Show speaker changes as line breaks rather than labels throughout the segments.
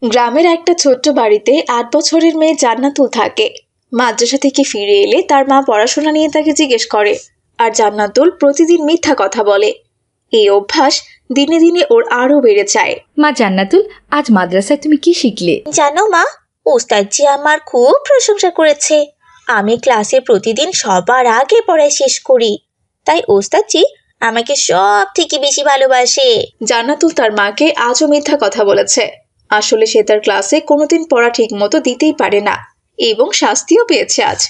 গ্রামের একটা ছোট্ট বাড়িতে ৮ বছরের মেয়ে জান্নাতুল থাকে। মাদ্রাসা থেকে ফিরে এলে তার মা পড়াশোনা নিয়ে তাকে জিজ্ঞেস করে, আর জান্নাতুল প্রতিদিন মিথ্যা কথা বলে। এই অভ্যাস দিনে দিনে ওর আরো বেড়ে যায়।
মা জান্নাতুল, আজ মাদ্রাসায় তুমি কি শিখলে?
জানো মা, ওস্তাদজি আমার খুব প্রশংসা করেছে। আমি ক্লাসে প্রতিদিন সবার আগে পড়া শেষ করি, তাই ওস্তাদজি আমাকে সব থেকে বেশি ভালোবাসে।
জান্নাতুল তার মাকে আজও মিথ্যা কথা বলেছে। আসলে সে তার ক্লাসে কোনোদিন পড়া ঠিক মতো দিতেই পারে না এবং শাস্তিও পেয়েছে আজ।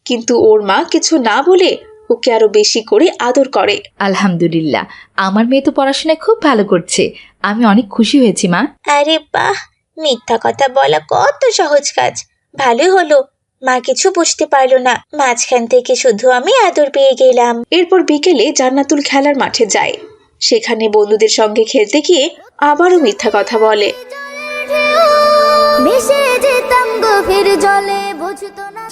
কিন্তু ওর মা কিছু না বলে ওকে আরো বেশি করে আদর করে।
আলহামদুলিল্লাহ, আমার মেয়ে তো পড়াশোনায় খুব ভালো করছে। আমি অনেক খুশি হয়েছি মা।
আরে বাহ, মিথ্যা কথা বলা কত সহজ কাজ। ভালোই হলো মা কিছু বুঝতে পারলো না, মাঝখান থেকে শুধু আমি আদর পেয়ে গেলাম।
এরপর বিকেলে জান্নাতুল খেলার মাঠে যায়। সেখানে বন্ধুদের সঙ্গে খেলতে গিয়ে আবারও মিথ্যা কথা বলে।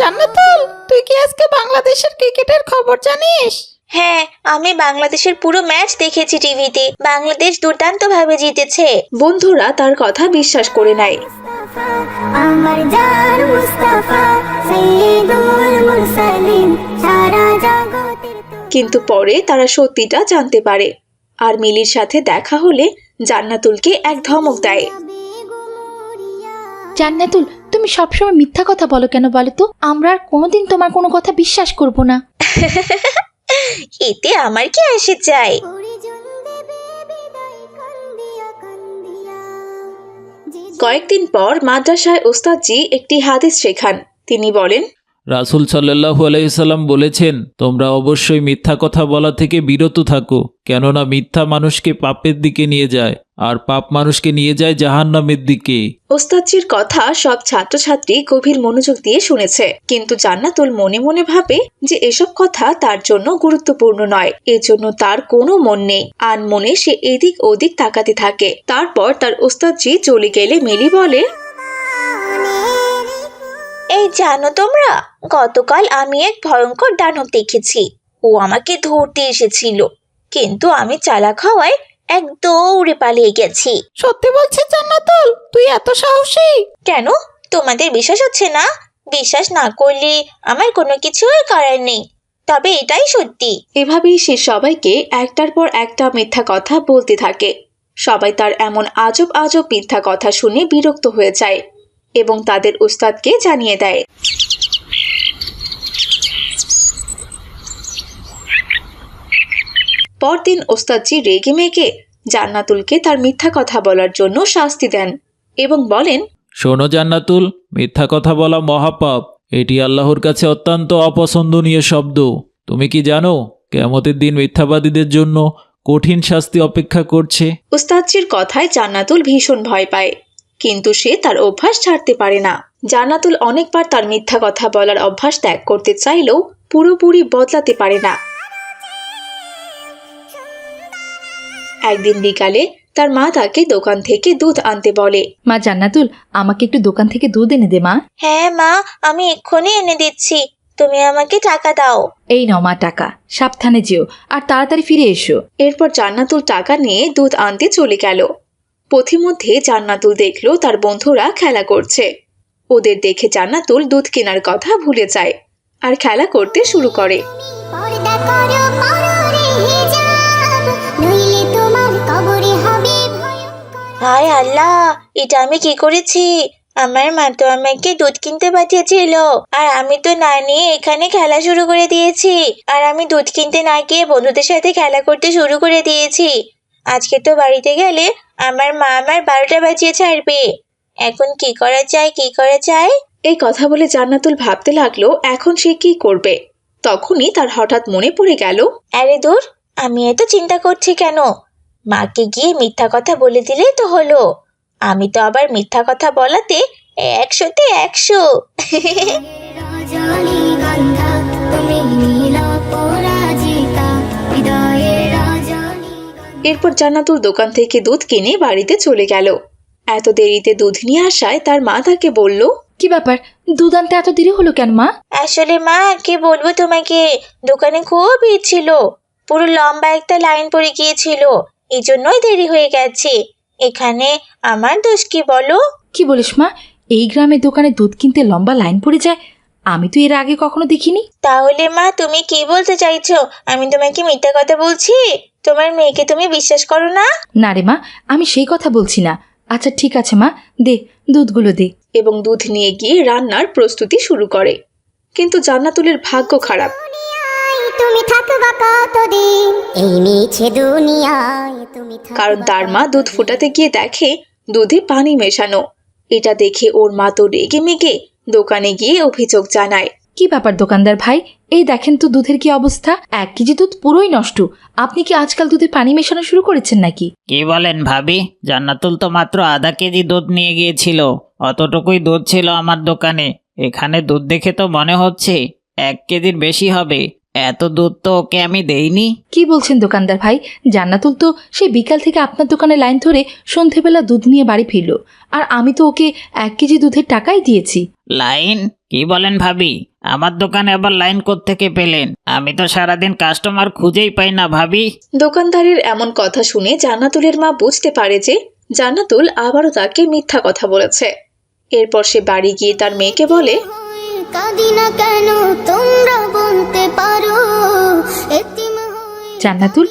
জান্নাতুল, তুই কি আজকে বাংলাদেশের ক্রিকেটের খবর জানিস?
হ্যাঁ, আমি বাংলাদেশের পুরো ম্যাচ দেখেছি টিভিতে। বাংলাদেশ দুর্দান্ত ভাবে জিতেছে।
বন্ধুরা তার কথা বিশ্বাস করে নেয়। কিন্তু পরে তারা সত্যিটা জানতে পারে, আর মিলির সাথে দেখা হলে জান্নাতুলকে এক ধমক দেয়।
জান্নাতুল, তুমি সবসময় মিথ্যা কথা বলো কেন বলো তো? আমরা আর কোনোদিন তোমার কোনো কথা বিশ্বাস করব না।
এতে আমার কি আসে যায়?
কয়েকদিন পর মাদ্রাসায় ওস্তাদজি একটি হাদিস শেখান। তিনি বলেন,
রাসূল সাল্লাল্লাহু আলাইহি সাল্লাম বলেছেন, তোমরা অবশ্যই মিথ্যা কথা বলা থেকে বিরত থাকো, কেননা মিথ্যা মানুষকে পাপের দিকে নিয়ে যায়, আর পাপ মানুষকে নিয়ে যায় জাহান্নামের দিকে।
ওস্তাদজির কথা সব ছাত্রছাত্রী গভীর মনোযোগ দিয়ে শুনেছে, কিন্তু জান্নাতুল মনে মনে ভাবে যে এসব কথা তার জন্য গুরুত্বপূর্ণ নয়। এজন্য তার কোনো মন নেই। আনমনে সে এদিক ওদিক তাকাতে থাকে। তারপর তার ওস্তাদজি চলে গেলে মিলি বলে,
এই জানো তোমরা, গতকাল আমি এক ভয়ঙ্কর দানব দেখেছি। ও আমাকে ধরতে এসেছিল, কিন্তু আমি চালাক হওয়ায় এক দৌড়ে পালিয়ে গেছি।
সত্যি বলছিস জান্নাতুল? তুই এত সাহসী?
কেন, তোমাদের বিশ্বাস হচ্ছে না? বিশ্বাস না করলে আমার কোনো কিছুই করার নেই, তবে এটাই সত্যি।
এভাবেই সে সবাইকে একটার পর একটা মিথ্যা কথা বলতে থাকে। সবাই তার এমন আজব আজব মিথ্যা কথা শুনে বিরক্ত হয়ে যায় এবং তাদের উস্তাদকে জানিয়ে দেয়। পরদিন ওস্তাদজি রেগে মেগে জান্নাতুলকে তার মিথ্যা কথা বলার জন্য শাস্তি দেন এবং বলেন,
শোনো জান্নাতুল, মিথ্যা কথা বলা মহাপাপ। এটি আল্লাহর কাছে অত্যন্ত অপছন্দনীয় শব্দ। তুমি কি জানো, কিয়ামতের দিন মিথ্যাবাদীদের জন্য কঠিন শাস্তি অপেক্ষা করছে?
উস্তাদজির কথায় জান্নাতুল ভীষণ ভয় পায়, কিন্তু সে তার অভ্যাস ছাড়তে পারে না। জান্নাতুল অনেকবার তার মিথ্যা কথা বলার অভ্যাস ত্যাগ করতে চাইলেও পুরোপুরি বদলাতে পারে না। একদিন বিকালে তার মা তাকে দোকান থেকে দুধ আনতে বলে।
মা জান্নাতুল, আমাকে একটু দোকান থেকে দুধ এনে দে মা।
হ্যাঁ মা, আমি এক্ষুনি এনে দিচ্ছি, তুমি আমাকে টাকা দাও।
এই নাও মা টাকা, সাবধানে যেও আর তাড়াতাড়ি ফিরে এসো।
এরপর জান্নাতুল টাকা নিয়ে দুধ আনতে চলে গেল। পথিমধ্যে জান্নাতুল দেখলো তার বন্ধুরা খেলা করছে। ওদের দেখে জান্নাতুল দুধ কেনার কথা ভুলে যায় আর খেলা করতে শুরু করে।
হায় আল্লাহ, এটা আমি কি করেছি? আমার মা তো আমাকে দুধ কিনতে পাঠিয়েছিল, আর আমি তো না নিয়ে এখানে খেলা শুরু করে দিয়েছি। আর আমি দুধ কিনতে না গিয়ে বন্ধুদের সাথে খেলা করতে শুরু করে দিয়েছি। আজকে তো বাড়িতে গেলে আমার মা আমার 12টা বাজিয়ে ছাড়বে। এখন কি করা যায়, কি করা যায়?
এই কথা বলে জান্নাতুল ভাবতে লাগলো এখন সে কি করবে। তখনই তার হঠাৎ মনে পড়ে গেল,
আরে দূর, আমি এত চিন্তা করছি কেন? মাকে গিয়ে মিথ্যা কথা বলে দিলেই তো হলো। আমি তো আবার মিথ্যা কথা বলাতে 100তে 100।
এরপর জান্নাতুল দোকান থেকে দুধ কিনে বাড়িতে চলে গেল। এত দেরিতে দুধ নিয়ে আসায় তার মা তাকে বলল,
কি ব্যাপার, দুধ আনতে এত দেরি হলো কেন মা?
আসলে মা, কি বলবো তোমাকে, দোকানে খুব ভিড় ছিল, পুরো লম্বা একটা লাইন পড়ে গিয়েছিল, এই জন্যই দেরি হয়ে গেছে। এখানে আমার দোষ কি বলো?
কি বলিস মা? এই গ্রামের দোকানে দুধ কিনতে লম্বা লাইন পড়ে যায়? আমি তো এর আগে কখনো দেখিনি।
তাহলে মা তুমি কি বলতে চাইছো? আমি তোমাকে মিথ্যা কথা বলছি? তোমার মেয়েকে তুমি বিশ্বাস করো না?
না রে মা, আমি সেই কথা বলছি না। আচ্ছা ঠিক আছে মা, দে দুধগুলো দে।
এবং দুধ নিয়ে গিয়ে রান্নার প্রস্তুতি শুরু করে। কিন্তু জান্নাতুলের ভাগ্য খারাপ।
তুমি থাকবা কতদিন এই মিছে দুনিয়ায়, তুমি
কারণ তার মা দুধ ফোটাতে গিয়ে দেখে দুধে পানি মেশানো। এটা দেখে ওর মা তো রেগে মেগে দোকানে গিয়ে অভিযোগ জানায়।
কি ব্যাপার দোকানদার ভাই, এই দেখেন তো দুধের কি অবস্থা। 1 কেজি দুধ পুরোই নষ্ট। আপনি কি আজকাল দুধে পানি মেশানো শুরু করেছেন নাকি?
কি বলেন ভাবি? জান্নাতুল তো মাত্র আধা কেজি দুধ নিয়ে গিয়েছিল। অতটুকুই দুধ ছিল আমার দোকানে। এখানে দুধ দেখে তো মনে হচ্ছে 1 কেজির বেশি হবে। এত দুধ তো ওকে আমি দেইনি।
কি বলছেন দোকানদার ভাই? জান্নাতুল তো সেই বিকাল থেকে আপনার দোকানে লাইন ধরে সন্ধেবেলা দুধ নিয়ে বাড়ি ফিরল, আর আমি তো ওকে 1 কেজি দুধের টাকাই দিয়েছি।
লাইন? কি বলেন ভাবি? আমার দোকানে আবার লাইন কোত্থেকে পেলেন? আমি তো সারাদিন কাস্টমার খুঁজেই পাই না ভাবি।
দোকানদারের এমন কথা শুনে জান্নাতুলের মা বুঝতে পারে যে জান্নাতুল আবারও তাকে মিথ্যা কথা বলেছে। এরপর সে বাড়ি গিয়ে তার মেয়েকে বলে,
কাঁদি না কেন তোমরা বলতে পারো, এতিম হয়ে
জান্নাতুল,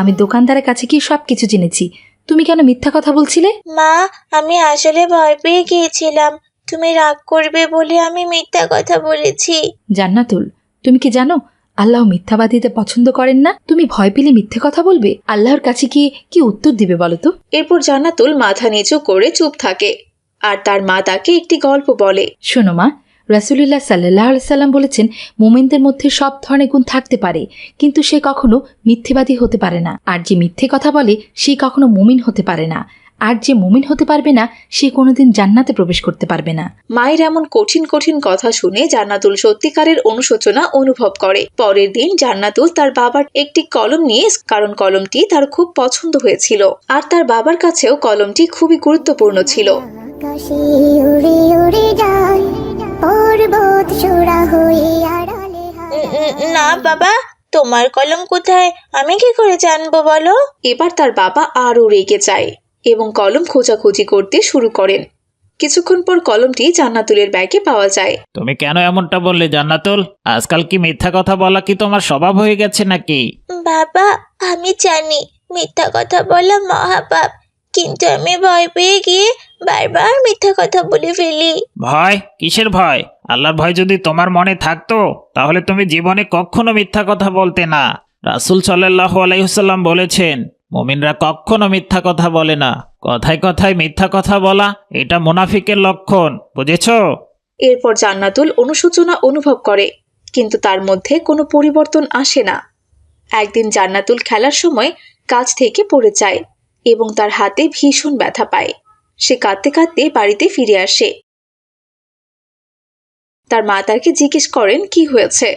আমি দোকানদারের কাছে গিয়ে সবকিছু জেনেছি। তুমি কেন মিথ্যা কথা বলছিলে?
মা আমি আসলে ভয় পেয়ে গিয়েছিলাম। তুমি রাগ করবে বলে আমি মিথ্যা কথা বলেছি।
জান্নাতুল, তুমি কি জানো আল্লাহ মিথ্যাবাদীতে পছন্দ করেন না? তুমি ভয় পেলে মিথ্যে কথা বলবে? আল্লাহর কাছে গিয়ে কি উত্তর দিবে বলো তো?
এরপর জান্নাতুল মাথা নিচু করে চুপ থাকে। আর তার মা তাকে একটি গল্প বলে।
শোনো মা, রাসূলুল্লাহ সাল্লাল্লাহু আলাইহি সাল্লাম বলেছেন, মুমিনদের মধ্যে সব ধরনের গুণ থাকতে পারে, কিন্তু সে কখনো মিথ্যেবাদী হতে পারে না। আর যে মিথ্যে কথা বলে সে কখনো মুমিন হতে পারে না। আর যে মুমিন হতে পারবে না সে কোনোদিন জান্নাতে প্রবেশ করতে পারবে না।
মায়ের এমন কঠিন কঠিন কথা শুনে জান্নাতুল সত্যিকারের অনুশোচনা অনুভব করে। পরের দিন জান্নাতুল তার বাবার একটি কলম নিয়ে, কারণ কলমটি তার খুব পছন্দ হয়েছিল আর তার বাবার কাছেও কলমটি খুবই গুরুত্বপূর্ণ ছিল।
আকাশে উড়ে উড়ে যায়, পর্বত চূড়া হয়ে আড়ালে
না বাবা, তোমার কলম কোথায়? আমি কি করে জানবো বলো?
এবার তার বাবা আরও রেগে যায় এবং কলম খোঁজাখুঁজি করতে শুরু করেন। কিছুক্ষণ পর কলমটি জান্নাতুলের ব্যাগে পাওয়া যায়।
তুমি কেন এমনটা বললে জান্নাতুল? আজকাল কি মিথ্যা কথা বলা কি তোমার স্বভাব হয়ে গেছে নাকি?
বাবা আমি জানি মিথ্যা কথা বলা মহাপাপ, কিন্তু আমি ভয় পেয়ে গিয়ে বারবার মিথ্যা কথা বলে ফেলি।
ভয়? কিসের ভয়? আল্লাহর ভয় যদি তোমার মনে থাকতো তাহলে তুমি জীবনে কখনো মিথ্যা কথা বলতে না। রাসূল সাল্লাল্লাহু আলাইহি ওয়াসাল্লাম বলেছেন, মুমিনরা কখনো মিথ্যা কথা বলে না। কথায় কথায় মিথ্যা কথা বলা এটা মুনাফিকের লক্ষণ, বুঝেছো?
এরপর জান্নাতুল অনুশোচনা অনুভব করে, কিন্তু তার মধ্যে কোনো পরিবর্তন আসে না। একদিন জান্নাতুল খেলার সময় গাছ থেকে পড়ে যায় এবং তার হাতে ভীষণ ব্যথা পায়। সে কাঁদতে কাঁদতে বাড়িতে ফিরে আসে। তার মা তাকে জিজ্ঞেস করেন কি হয়েছে,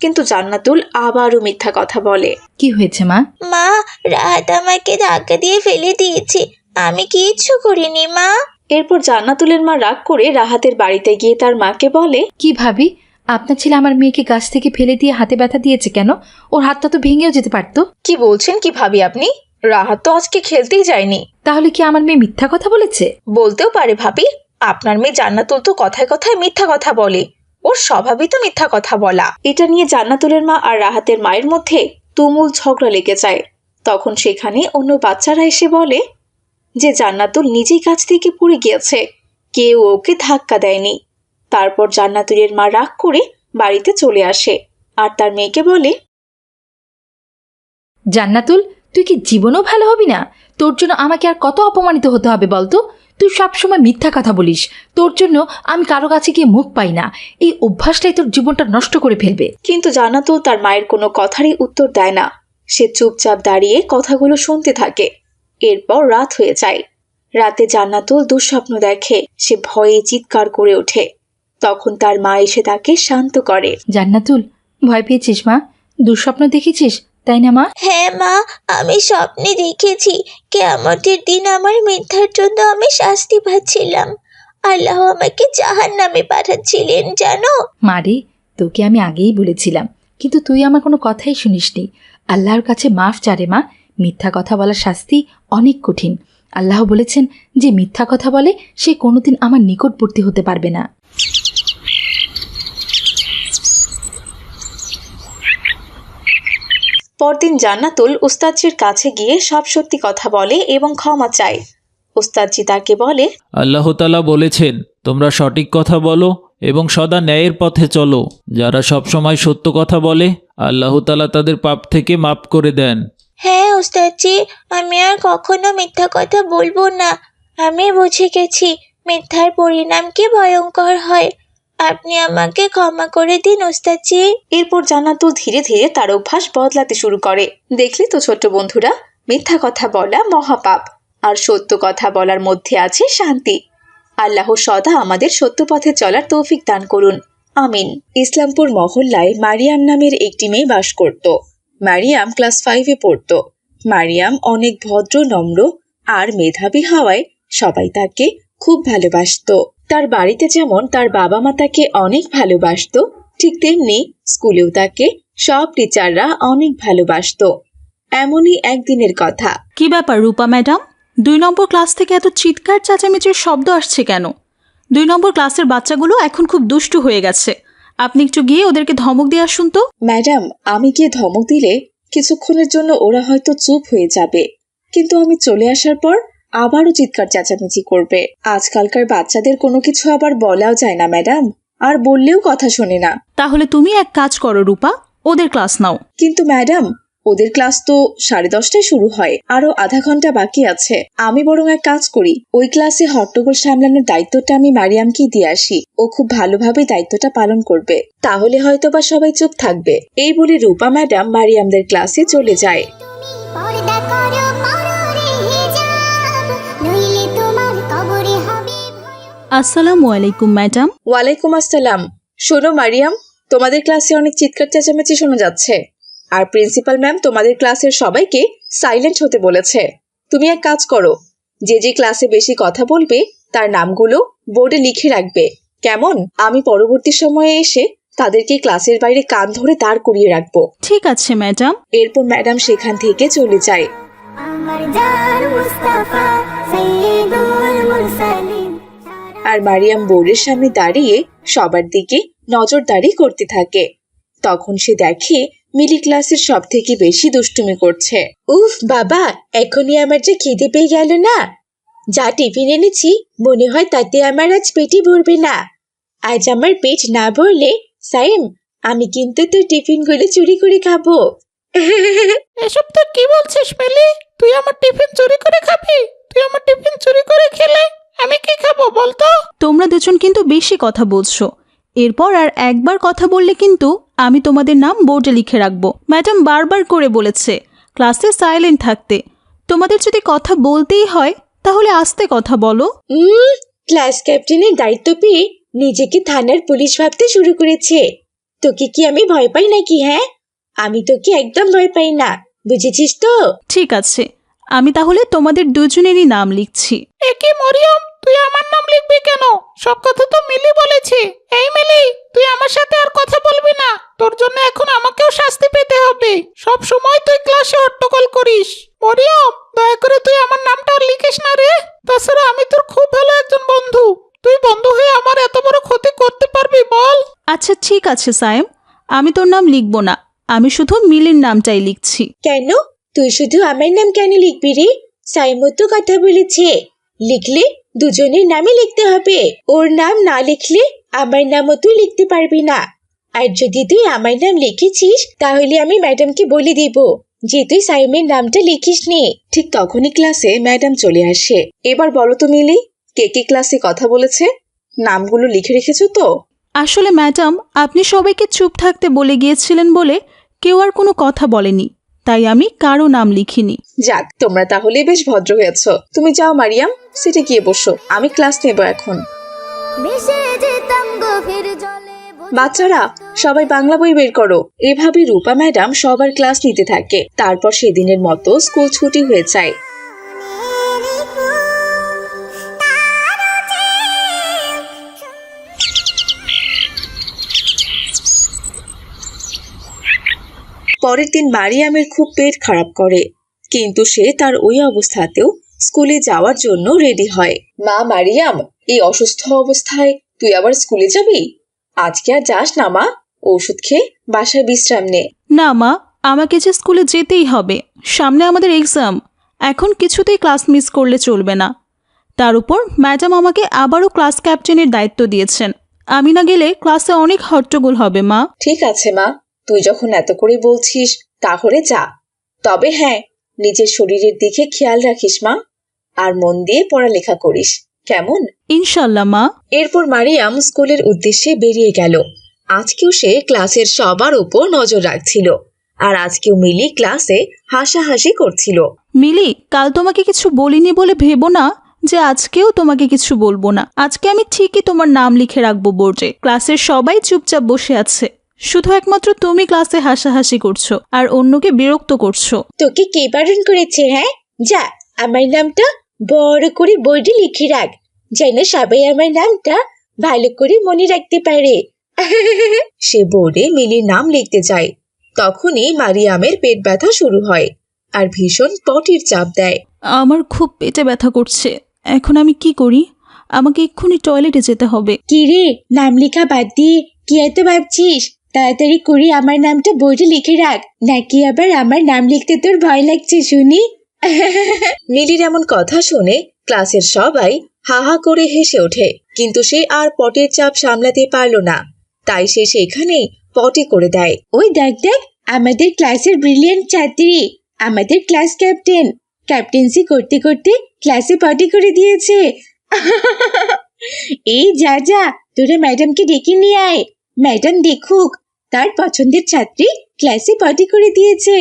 কিন্তু জান্নাতুল আবারও মিথ্যা কথা বলে।
কি হয়েছে মা?
মা রাহাত আমাকে ধাক্কা দিয়ে ফেলে দিয়েছে, আমি কিচ্ছু করিনি মা।
এরপর জান্নাতুলের মা রাগ করে রাহাতের বাড়িতে গিয়ে তার মাকে বলে,
কি ভাবি, আপনার ছেলে আমার মেয়েকে গাছ থেকে ফেলে দিয়ে হাতে ব্যথা দিয়েছে কেন? ওর হাতটা তো ভেঙেও যেতে পারতো।
কি বলছেন কি ভাবি আপনি? রাহাত তো আজকে খেলতেই যায়নি।
তাহলে কি আমার মেয়ে মিথ্যা কথা বলেছে?
বলতেও পারে ভাবি, আপনার মেয়ে জান্নাতুল তো কথায় কথায় মিথ্যা কথা বলে, ওর স্বভাবই তো মিথ্যা কথা বলা। এটা নিয়ে জান্নাতুলের মা আর রাহাতের মায়ের মধ্যে তুমুল ঝগড়া লেগে যায়। তখন সেখানে অন্য বাচ্চারা এসে বলে যে জান্নাতুল নিজেই কাছ থেকে পড়ে গিয়েছে, কেউ ওকে ধাক্কা দেয়নি। তারপর জান্নাতুলের মা রাগ করে বাড়িতে চলে আসে আর তার মেয়েকে বলে,
জান্নাতুল, তুই কি জীবনেও ভালো হবি না? তোর জন্য আমাকে আর কত অপমানিত হতে হবে বলতো? তুই সবসময় মিথ্যা কথা বলিস। তোর জন্য আমি কারো কাছে গিয়ে মুখ পাই না। এই অভ্যাসটাই তোর জীবনটা নষ্ট করে ফেলবে।
কিন্তু জান্নাতুল তার মায়ের কোনো কথারই উত্তর দেয় না। সে চুপচাপ দাঁড়িয়ে কথাগুলো শুনতে থাকে। এরপর রাত হয়ে যায়। রাতে জান্নাতুল দুঃস্বপ্ন দেখে। সে ভয়ে চিৎকার করে ওঠে। তখন তার মা এসে তাকে শান্ত করে।
জান্নাতুল, ভয় পেয়েছিস মা? দুঃস্বপ্ন দেখেছিস তাই না মা?
হ্যাঁ মা, আমি স্বপ্নে দেখেছি কিয়ামতের দিন আমার মিথ্যার জন্য আমি শাস্তি পাচ্ছিলাম। আল্লাহ আমাকে জাহান্নামে পাঠাচ্ছিলেন জানো।
মারে, তোকে আমি আগেই বলেছিলাম, কিন্তু তুই আমার কোনো কথাই শুনিসনি। আল্লাহর কাছে মাফ চারে মা। মিথ্যা কথা বলার শাস্তি অনেক কঠিন। আল্লাহ বলেছেন যে মিথ্যা কথা বলে সে কোনোদিন আমার নিকটবর্তী হতে পারবে না।
পরদিন জান্নাতুল উস্তাদজির কাছে গিয়ে সব সত্যি কথা বলে এবং ক্ষমা চায়। উস্তাদজি তাকে বলে,
আল্লাহ তাআলা বলেছেন তোমরা সঠিক কথা বলো এবং সদা ন্যায়ের পথে চলো। যারা সবসময় সত্য কথা বলে আল্লাহ তাআলা তাদের পাপ থেকে মাফ করে দেন।
হ্যাঁ ওস্তাদজি, আমি আর কখনো মিথ্যা কথা বলবো না। আমি বুঝে গেছি মিথ্যার পরিণাম কি ভয়ঙ্কর হয়। আপনি আমাকে ক্ষমা করে দিন ওস্তাদজি।
এরপর জান্নাতুল ধীরে ধীরে তার অভ্যাস বদলাতে শুরু করে। দেখলি তো ছোট্ট বন্ধুরা, মিথ্যা কথা বলা মহাপাপ, আর সত্য কথা বলার মধ্যে আছে শান্তি। আল্লাহ সদা আমাদের সত্য পথে চলার তৌফিক দান করুন, আমিন। ইসলামপুর মহল্লায় মারিয়াম নামের একটি মেয়ে বাস করত। মারিয়াম ক্লাস 5-এ পড়ত। মারিয়াম অনেক ভদ্র, নম্র আর মেধাবী হওয়ায় সবাই তাকে খুব ভালোবাসতো। তার বাড়িতে যেমন তার বাবা মা তাকে অনেক ভালোবাসতো, ঠিক তেমনি স্কুলেও তাকে সব টিচাররা অনেক ভালোবাসতো। এমনই একদিনের কথা।
কি ব্যাপার রূপা ম্যাডাম, 2 নম্বর ক্লাস থেকে এত চিৎকার চেঁচামেচির শব্দ আসছে কেন? 2 নম্বর ক্লাসের বাচ্চাগুলো এখন খুব দুষ্টু হয়ে গেছে। আপনি একটু গিয়ে ওদেরকে ধমক দিয়ে আসুন তো।
ম্যাডাম, আমি গিয়ে ধমক দিলে কিছুক্ষণের জন্য ওরা হয়তো চুপ হয়ে যাবে, কিন্তু আমি চলে আসার পর আবারও চিৎকার চেঁচামেচি করবে। আজকালকার বাচ্চাদের কোনো কিছু আবার বলাও যায় না ম্যাডাম, আর বললেও কথা শোনে না।
তাহলে তুমি এক কাজ করো রূপা, ওদের ক্লাস নাও।
কিন্তু ম্যাডাম, ওদের ক্লাস তো 10:30টায় শুরু হয়, আরো আধা ঘন্টা বাকি আছে। আমি বরং এক কাজ করি, ওই ক্লাসে হট্টগোল সামলানোর দায়িত্বটা আমি মারিয়ামকেই দিয়ে আসি। ও খুব ভালোভাবে দায়িত্বটা পালন করবে, তাহলে হয়তোবা সবাই চুপ থাকবে। এই বলে রূপা ম্যাডাম মারিয়ামদের ক্লাসে চলে যায়।
পর্দা করো পররে হিজাব, নইলে তোমার কবরে হবে
আসসালামু আলাইকুম ম্যাডাম।
ওয়ালাইকুম আসসালাম। শোনো মারিয়াম, তোমাদের ক্লাসে অনেক চিৎকার চেঁচামেচি শোনা যাচ্ছে, আর প্রিন্সিপাল ম্যাম তোমাদের ক্লাসের সবাইকে সাইলেন্ট হতে বলেছে। তুমি এক কাজ করো, যে যে ক্লাসে বেশি কথা বলবে তার নামগুলো বোর্ডে লিখে রাখবে, কেমন? আমি পরবর্তী সময়ে এসে তাদেরকে ক্লাসের বাইরে কান ধরে দাঁড় করিয়ে রাখবো।
ঠিক আছে ম্যাডাম।
এরপর ম্যাডাম সেখান থেকে চলে যায়।
আমার জান মুস্তাফা সাইয়্যিদুল মুরসালিন।
আর মারিয়াম বোর্ডের সামনে দাঁড়িয়ে সবার দিকে নজরদারি করতে থাকে। তখন সে দেখে মিলি ক্লাসের সব থেকে বেশি দুষ্টুমি করছে। উফ বাবা, এখনই আমার যে খিদে পেয়ে গেল না। যা টিফিন এনেছি মনে হয় তাতে আমার আজ পেটই ভরবে না। আজ আমার পেট না ভরলে সাইম, আমি কিন্তু তোর টিফিনগুলো চুরি করে খাবো।
এসব তো কি বলছিস মিলি? তুই আমার টিফিন চুরি করে খাবি? তুই আমার টিফিন চুরি করে খেলে আমি কি খাবো বলতো?
তোমরা দুজন কিন্তু বেশি কথা বলছো। এরপর আর একবার কথা বললে কিন্তু আমি তোমাদের নাম বোর্ডে লিখে রাখবো। ম্যাডাম বারবার করে বলেছে ক্লাসে সাইলেন্ট থাকতে। তোমাদের যদি কথা বলতেই হয় তাহলে আস্তে কথা বলো।
ক্লাস ক্যাপ্টেনের দায়িত্ব পেয়ে নিজেকে থানার পুলিশ ভাবতে শুরু করেছে। তোকে কি আমি ভয় পাই নাকি? হ্যাঁ, আমি তোকে একদম ভয় পাই না, বুঝেছিস তো?
ঠিক আছে, আমি তাহলে তোমাদের দুজনেরই নাম লিখছি।
এ কি মরিয়ম, তুই আমার নাম লিখবি কেন? সব কথা তো মিলি বলেছে। এই মিলি, তুই আমার সাথে আর কথা বলবি না। তোর জন্য এখন আমাকেও শাস্তি পেতে হবে। সব সময় তুই ক্লাসে হট্টগোল করিস। মরিয়ম, দয়া করে তুই আমার নামটা আর লিখিস না রে। তাছাড়া আমি তোর খুব ভালো একজন বন্ধু। তুই বন্ধু হয়ে আমার এত বড় ক্ষতি করতে পারবি বল?
আচ্ছা ঠিক আছে সায়েম, আমি তোর নাম লিখবো না, আমি শুধু মিলির নামটাই লিখছি।
কেন? তুই শুধু আমার নাম কেন লিখবি রে? সাইমো তো কথা বলেছে, লিখলে দুজনের নামই লিখতে হবে। ওর নাম না লিখলে আমার নামও তুই লিখতে পারবি না। আর যদি তুই আমার নাম লিখেছিস তাহলে আমি ম্যাডামকে বলে দিব যে তুই সাইমের নামটা লিখিস নি। ঠিক তখনই ক্লাসে ম্যাডাম চলে আসে। এবার বলো তো মিলি, কে কে ক্লাসে কথা বলেছে? নামগুলো লিখে রেখেছো তো?
আসলে ম্যাডাম, আপনি সবাইকে চুপ থাকতে বলে গিয়েছিলেন বলে কেউ আর কোনো কথা বলেনি, তাই আমি কারো নাম লিখিনি।
যাক, তোমরা তাহলে বেশ ভদ্র হয়েছো। তুমি যাও মারিয়াম, সিটে গিয়ে বসো, আমি ক্লাস নেব এখন।
ভেসে যেতাম গভীর জলে।
বাচ্চারা, সবাই বাংলা বই বের করো। এভাবে রূপা ম্যাডাম সবার ক্লাস নিতে থাকে। তারপর সেদিনের মতো স্কুল ছুটি হয়ে যায়। পরের দিন মারিয়ামের খুব পেট খারাপ করে, কিন্তু সে তার ওই অবস্থাতেও স্কুলে যাওয়ার জন্য রেডি হয়। মা মারিয়াম, এই অসুস্থ অবস্থায় তুই আবার স্কুলে যাবি? আজকে আর যাস না মা, ওষুধ খেয়ে বাসায় বিশ্রাম নে।
না মা, আমাকে যে স্কুলে যেতেই হবে, সামনে আমাদের এক্সাম। এখন কিছুতেই ক্লাস মিস করলে চলবে না। তার উপর ম্যাডাম আমাকে আবারও ক্লাস ক্যাপ্টেনের দায়িত্ব দিয়েছেন। আমি না গেলে ক্লাসে অনেক হট্টগোল হবে মা।
ঠিক আছে মা, তুই যখন এত করে বলছিস তাহলে যা। তবে হ্যাঁ, নিজের শরীরের দিকে খেয়াল রাখিস মা, আর মন দিয়ে পড়ালেখা করিস, কেমন?
ইনশাল্লাহ মা।
এরপর মারিয়াম স্কুলের উদ্দেশ্যে বেরিয়ে গেল। আজকেও সে ক্লাসের সবার উপর নজর রাখছিল, আর আজকেও মিলি ক্লাসে হাসাহাসি করছিল।
মিলি, কাল তোমাকে কিছু বলিনি বলে ভেবো না যে আজকেও তোমাকে কিছু বলবো না। আজকে আমি ঠিকই তোমার নাম লিখে রাখবো বোর্ডে। ক্লাসের সবাই চুপচাপ বসে আছে, শুধু একমাত্র তুমি ক্লাসে হাসাহাসি করছো আর অন্যকে বিরক্ত করছো।
তোকে কে বারণ করেছে? হ্যাঁ, যা আমার নামটা বড় করে বোর্ডে লিখে রাখ, যেন সবাই আমার নামটা ভালো করে মনে রাখতে পারে।
সে বোর্ডে মিলির নাম লিখতে যায়। তখনই মারিয়ামের পেট ব্যথা শুরু হয় আর ভীষণ পটির চাপ দেয়।
আমার খুব পেটে ব্যথা করছে, এখন আমি কি করি? আমাকে এক্ষুনি টয়লেটে যেতে হবে।
কি রে, নাম লেখা বাদ দিয়ে কি এত ভাবছিস? তাড়াতাড়ি করে আমার নামটা বোর্ডে লিখে রাখ, নাকি আবার আমার নাম লিখতে তোর ভয় লাগছে শুনি?
মিলির এমন কথা শুনে ক্লাসের সবাই হা হা করে হেসে ওঠে, কিন্তু সে আর পটির চাপ সামলাতে পারল না, তাই সে সেখানেই পটি করে দেয়।
ওই দেখ দেখ, আমাদের ক্লাসের ব্রিলিয়েন্ট ছাত্রী, আমাদের ক্লাস ক্যাপ্টেন, ক্যাপ্টেন্সি করতে করতে ক্লাসে পটি করে দিয়েছে। এই যা যা, তোরা ম্যাডামকে ডেকে নিয়ে আয়, ম্যাডাম দেখুক তার পছন্দের ছাত্রী ক্লাসে পটি করে দিয়েছে।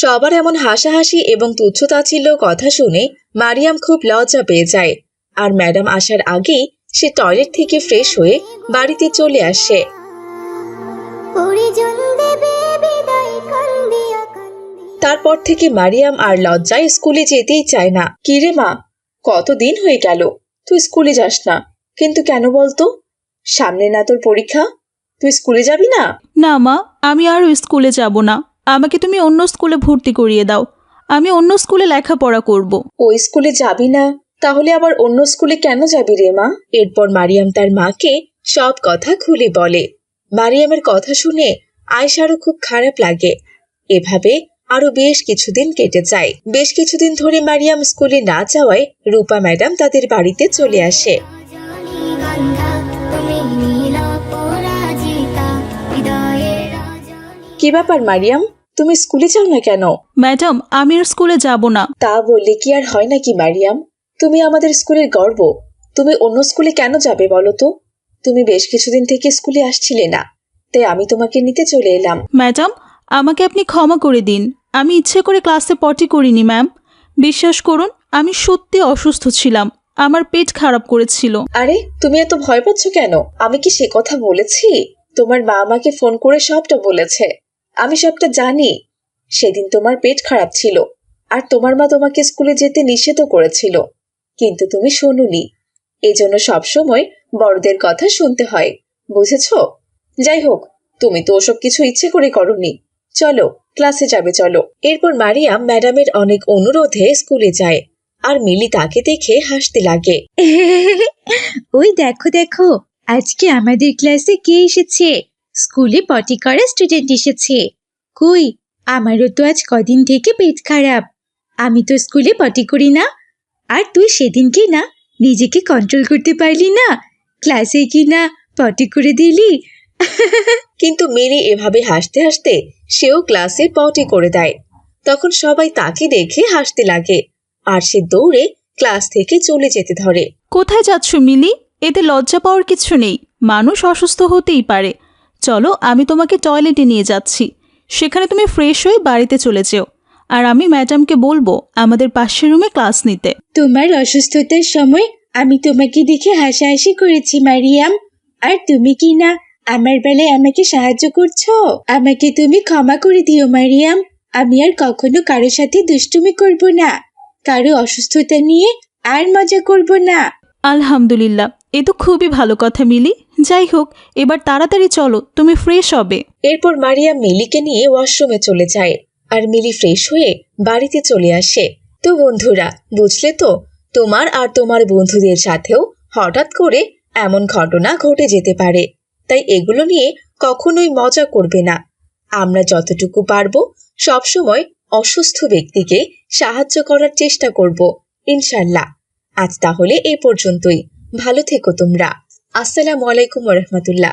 সবার এমন হাসাহাসি এবং তুচ্ছতাচ্ছিল্য কথা শুনে মারিয়াম খুব লজ্জা পেয়ে যায়, আর ম্যাডাম আসার আগেই সে টয়লেট থেকে ফ্রেশ হয়ে বাড়িতে চলে আসে।
পরিজন দেবে বিদায় কান্দিয়া কান্দিয়া।
তারপর থেকে মারিয়াম আর লজ্জায় স্কুলে যেতেই চায় না। কিরে মা, কতদিন হয়ে গেল তুই স্কুলে যাস না, কিন্তু কেন বলতো? সামনে না তোর পরীক্ষা, তুই স্কুলে যাবি না?
না মা, আমি আর স্কুলে যাব না। আমাকে তুমি অন্য স্কুলে ভর্তি করিয়ে দাও, আমি অন্য স্কুলে লেখাপড়া করব।
ওই স্কুলে যাবি না, তাহলে আবার অন্য স্কুলে কেন যাবি রে মা? এরপর মারিয়াম তার মাকে সব কথা খুলে বলে। মারিয়ামের কথা শুনে আয়েশারও খুব খারাপ লাগে। এভাবে আরো বেশ কিছুদিন কেটে যায়। বেশ কিছুদিন ধরে মারিয়াম স্কুলে না যাওয়ায় রূপা ম্যাডাম তাদের বাড়িতে চলে আসে।
রজনীগন্ধা তুমি নীল পরাজিতা, হৃদয়ের রজনী।
কি ব্যাপার মারিয়াম, তুমি স্কুলে যাও না কেন?
ম্যাডাম, আমি আর স্কুলে যাব না।
তা বললে কি আর হয় নাকি মারিয়াম? তুমি আমাদের স্কুলের গর্ব, তুমি অন্য স্কুলে কেন যাবে বলো তো? তুমি বেশ কিছুদিন থেকে স্কুলে আসছিলে না, তাই আমি তোমাকে নিতে চলে এলাম।
ম্যাডাম, আমাকে আপনি ক্ষমা করে দিন, আমি ইচ্ছে করে ক্লাসে পটি করিনি ম্যাম। বিশ্বাস করুন, আমি সত্যি অসুস্থ ছিলাম, আমার পেট খারাপ করেছিল।
আরে তুমি এত ভয় পাচ্ছ কেন? আমি কি সে কথা বলেছি? তোমার মা আমাকে ফোন করে সবটা বলেছে, আমি সবটা জানি। সেদিন তোমার পেট খারাপ ছিল, আর তোমার মা তোমাকে স্কুলে যেতে নিষেধও করেছিল, কিন্তু তুমি শোনোনি। এজন্য সবসময় বড়দের কথা শুনতে হয়, বুঝেছো? যাই হোক, তুমি তো ওসব কিছু ইচ্ছে করে করোনি। চলো ক্লাসে যাবে, চলো। এরপর মারিয়াম ম্যাডামের অনেক অনুরোধে স্কুলে যায়, আর মিলি তাকে দেখে হাসতে লাগে।
ওই দেখো দেখো, আজকে আমাদের ক্লাসে কে এসেছে? স্কুলে পটি করা স্টুডেন্ট এসেছে। কই, আমারও তো আজ কদিন থেকে পেট খারাপ, আমি তো স্কুলে পটি করি না। আর তুই সেদিনকে না নিজেকে কন্ট্রোল করতে পারলি না, ক্লাসে কি না পটি করে দিলি।
কিন্তু মিলি এভাবে হাসতে হাসতে সেও ক্লাসে পটি করে দেয়। তখন সবাই তাকে দেখে হাসতে লাগে, আর সে দৌড়ে ক্লাস থেকে চলে যেতে ধরে।
কোথায় যাচ্ছ মিলি? এতে লজ্জা পাওয়ার কিছু নেই, মানুষ অসুস্থ হতেই পারে। চলো, আমি তোমাকে টয়লেটে নিয়ে যাচ্ছি, সেখানে তুমি ফ্রেশ হয়ে বাড়িতে চলে যেও, আর আমি ম্যাডামকে বলবো আমাদের পাশের রুমে ক্লাস নিতে।
তোমার অসুস্থতার সময় আমি তোমাকে দেখে হাসাহাসি করেছি মারিয়াম, আর তুমি কি না আমার বেলায় আমাকে সাহায্য করছো? আমাকে তুমি ক্ষমা করে দিও মারিয়াম, আমি আর কখনো কারোর সাথে দুষ্টুমি করব না, কারো অসুস্থতা নিয়ে আর মজা করব না।
আলহামদুলিল্লাহ, এ তো খুবই ভালো কথা মিলি। যাই হোক, এবার তাড়াতাড়ি চলো, তুমি ফ্রেশ হবে।
এরপর মারিয়াম মিলিকে নিয়ে ওয়াশরুমে চলে যায়, আর মিলি ফ্রেশ হয়ে বাড়িতে চলে আসে। তো বন্ধুরা, বুঝলে তো, তোমার আর তোমার বন্ধুদের সাথেও হঠাৎ করে এমন ঘটনা ঘটে যেতে পারে। তাই এগুলো নিয়ে কখনোই মজা করবে না। আমরা যতটুকু পারবো সবসময় অসুস্থ ব্যক্তিকে সাহায্য করার চেষ্টা করব, ইনশাল্লাহ। আজ তাহলে এই পর্যন্তই। ভালো থেকো তোমরা। আসসালামু আলাইকুম ওয়া রাহমাতুল্লাহ।